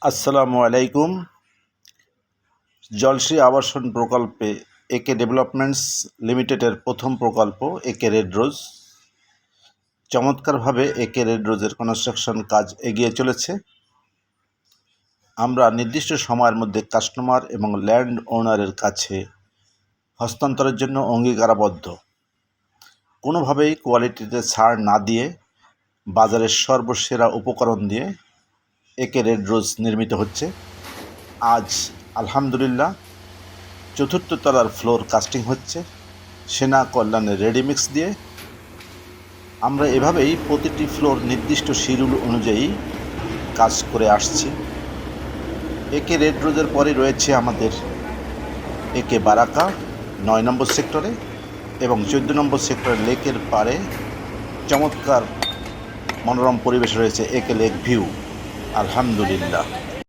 আসসালামু আলাইকুম। জলশ্রী আবাসন প্রকল্পে একে ডেভেলপমেন্টস লিমিটেডের প্রথম প্রকল্প একে রেড রোজ। চমৎকারভাবে একে রেড রোজের কনস্ট্রাকশন কাজ এগিয়ে চলেছে। আমরা নির্দিষ্ট সময়ের মধ্যে কাস্টমার এবং ল্যান্ড ওনারের কাছে হস্তান্তরের জন্য অঙ্গীকারাবদ্ধ। কোনোভাবেই কোয়ালিটিতে ছাড় না দিয়ে বাজারের সর্বসেরা উপকরণ দিয়ে একে রেড রোজ নির্মিত হচ্ছে। আজ আলহামদুলিল্লাহ চতুর্থ তলার ফ্লোর কাস্টিং হচ্ছে সেনা কল্যাণের রেডিমিক্স দিয়ে। আমরা এভাবেই প্রতিটি ফ্লোর নির্দিষ্ট শিডিউল অনুযায়ী কাজ করে আসছি। একে রেড রোজের পরে রয়েছে আমাদের একে বারাকা 9 নম্বর সেক্টরে এবং 14 নম্বর সেক্টরের লেকের পাড়ে চমৎকার মনোরম পরিবেশ রয়েছে একে লেক ভিউ। আলহামদুলিল্লাহ।